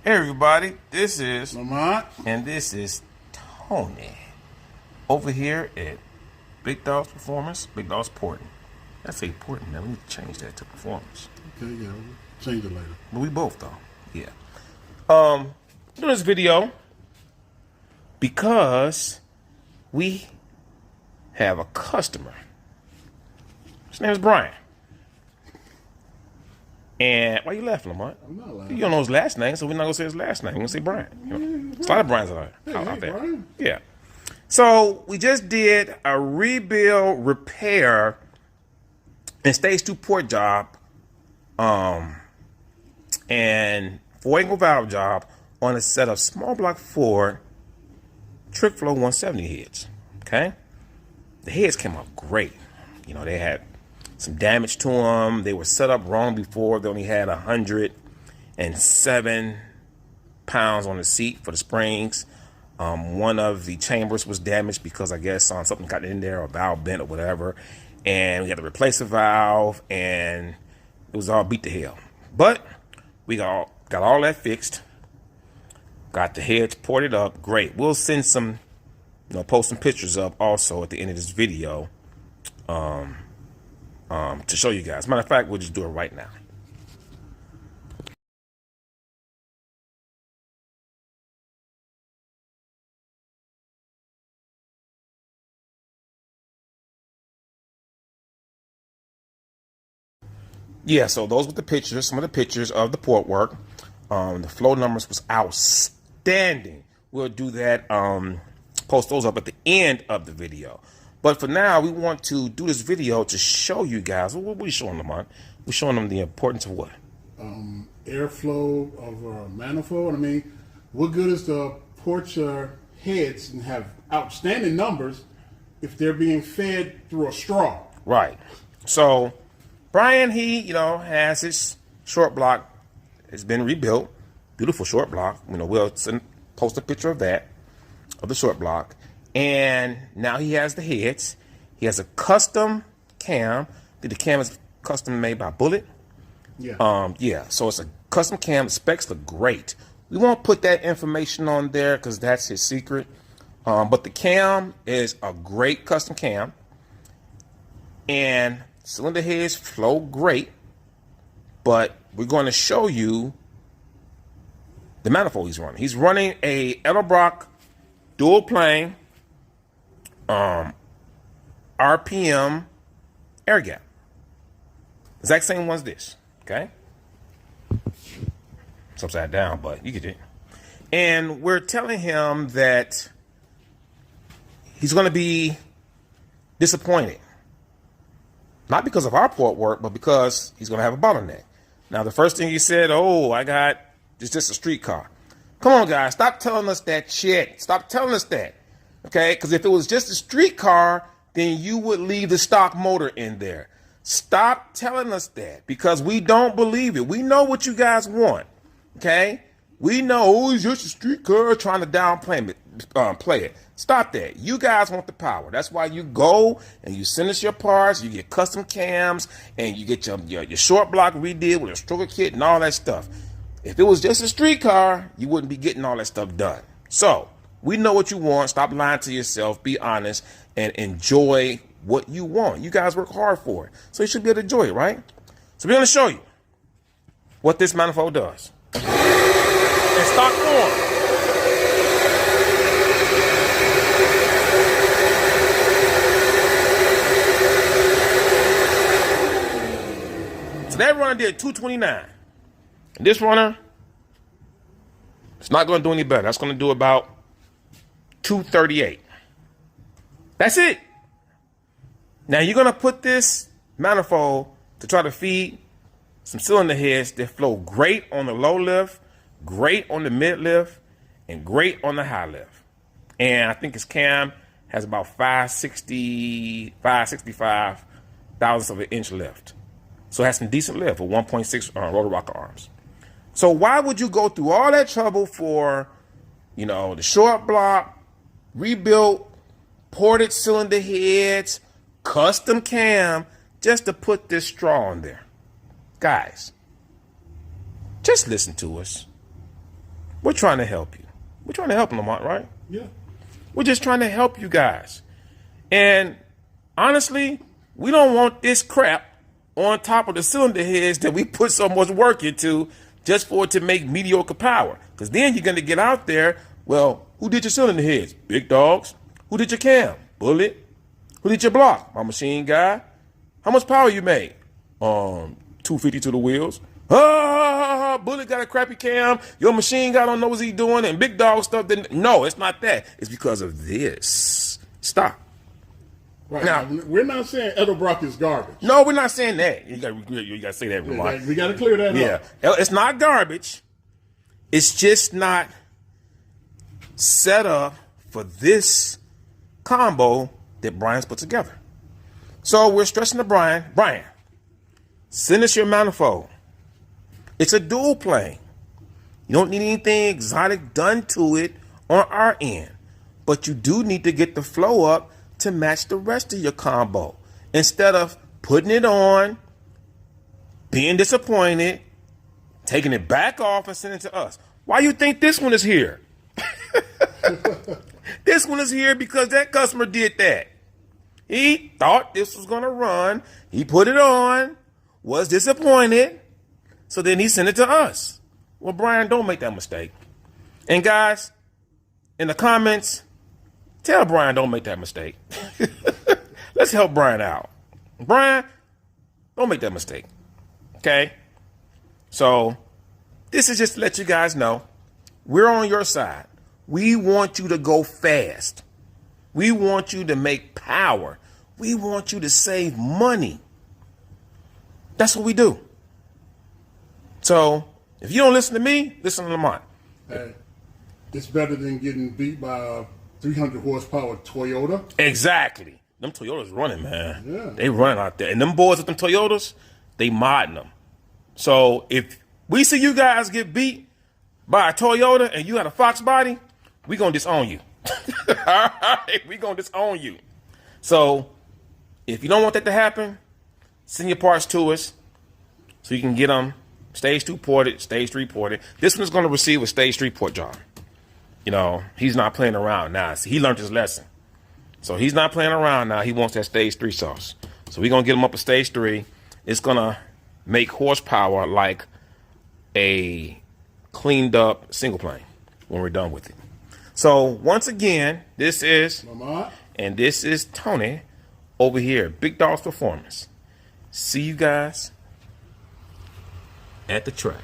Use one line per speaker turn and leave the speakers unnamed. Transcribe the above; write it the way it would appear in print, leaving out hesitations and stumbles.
Hey everybody, this is
Lamont.
and this is Tony over here at Big Dog's Performance, Big Dog's Porting. I say Porting now, we need to change that to Performance.
Okay, yeah, we'll change it later.
But we both though, yeah. Doing this video because we have a customer. His name is Brian. And why you laughing, Lamont?
I'm not laughing.
You don't know his last name, so we're not gonna say his last name. We're gonna say Brian. You know? There's a lot of Brian's out there.
Brian.
Yeah. So we just did a rebuild, repair, and stage 2 port job, and 4-angle valve job on a set of small block Ford Trick Flow 170 heads. Okay. The heads came out great. You know, they had some damage to them. They were set up wrong before. They only had 107 pounds on the seat for the springs. One of the chambers was damaged because I guess something got in there, or a valve bent or whatever. And we had to replace the valve, and it was all beat to hell. But we got all that fixed. Got the heads ported up. Great. We'll send some, post some pictures up also at the end of this video. To show you guys. Matter of fact, we'll just do it right now. Yeah, so those were the pictures, some of the pictures of the port work. The flow numbers was outstanding. We'll do that, post those up at the end of the video. But for now, we want to do this video to show you guys, what are we showing them on? We're showing them the importance of what?
Airflow of a manifold. I mean, what good is the port your heads and have outstanding numbers if they're being fed through a straw?
Right. So Brian, he, has his short block. It's been rebuilt. Beautiful short block. We'll post a picture of that, of the short block. And now he has the heads. He has a custom cam. The cam is custom made by Bullet.
Yeah.
Yeah. So it's a custom cam. The specs look great. We won't put that information on there because that's his secret. But the cam is a great custom cam. And cylinder heads flow great. But we're going to show you the manifold he's running. He's running a Edelbrock dual plane RPM air gap. Exact same one's this. Okay. It's upside down, but you get it. And we're telling him that he's going to be disappointed. Not because of our port work, but because he's going to have a bottleneck. Now, the first thing he said, it's just a street car. Come on, guys, stop telling us that shit. Stop telling us that. Okay? Because if it was just a street car, then you would leave the stock motor in there. Stop telling us that because we don't believe it. We know what you guys want. Okay? We know it's just a street car trying to downplay it. Play it. Stop that. You guys want the power. That's why you go and you send us your parts. You get custom cams and you get your short block redid with a stroker kit and all that stuff. If it was just a street car, you wouldn't be getting all that stuff done. So we know what you want. Stop lying to yourself. Be honest and enjoy what you want. You guys work hard for it. So you should be able to enjoy it, right? So we're going to show you what this manifold does. In stock form. So that runner did 229. And this runner, it's not going to do any better. That's going to do about 238. That's it. Now you're going to put this manifold to try to feed some cylinder heads that flow great on the low lift, great on the mid lift, and great on the high lift. And I think his cam has about 565 thousandths of an inch lift. So it has some decent lift with 1.6 rotor rocker arms. So why would you go through all that trouble for, the short block, rebuilt, ported cylinder heads, custom cam, just to put this straw on there? Guys, just listen to us. We're trying to help you. We're trying to help Lamont, right?
Yeah.
We're just trying to help you guys. And honestly, we don't want this crap on top of the cylinder heads that we put so much work into just for it to make mediocre power. Because then you're going to get out there, well, who did your cylinder heads? Big dogs. Who did your cam? Bullet. Who did your block? My machine guy. How much power you made? 250 to the wheels. Bullet got a crappy cam. Your machine guy don't know what he's doing, and big dog stuff. No, it's not that. It's because of this. Stop.
Right.
Now,
We're not saying Edelbrock is garbage.
No, we're not saying that. You got to say that, Lamont.
We got to clear that up.
Yeah, it's not garbage. It's just not set up for this combo that Brian's put together. So we're stressing to Brian, send us your manifold. It's a dual plane. You don't need anything exotic done to it on our end, but you do need to get the flow up to match the rest of your combo. Instead of putting it on, being disappointed, taking it back off and sending it to us. Why you think this one is here? This one is here because that customer did that. He thought this was going to run. He put it on, was disappointed, so then he sent it to us. Well, Brian, don't make that mistake. And guys, in the comments, tell Brian don't make that mistake. Let's help Brian out. Brian, don't make that mistake. Okay? So this is just to let you guys know we're on your side. We want you to go fast. We want you to make power. We want you to save money. That's what we do. So if you don't listen to me, listen to Lamont.
Hey, it's better than getting beat by a 300 horsepower Toyota.
Exactly. Them Toyotas running, man.
Yeah.
They running out there. And them boys with them Toyotas, they modding them. So if we see you guys get beat by a Toyota and you had a Fox body, we going to disown you. All right? We going to disown you. So if you don't want that to happen, send your parts to us so you can get them stage 2 ported, stage 3 ported. This one is going to receive a stage 3 port job. You know, he's not playing around now. See, he learned his lesson. So he's not playing around now. He wants that stage 3 sauce. So we're going to get him up to stage 3. It's going to make horsepower like a cleaned up single plane when we're done with it. So once again, this is
Lamont.
And this is Tony over here, Big Dogs Performance. See you guys at the track.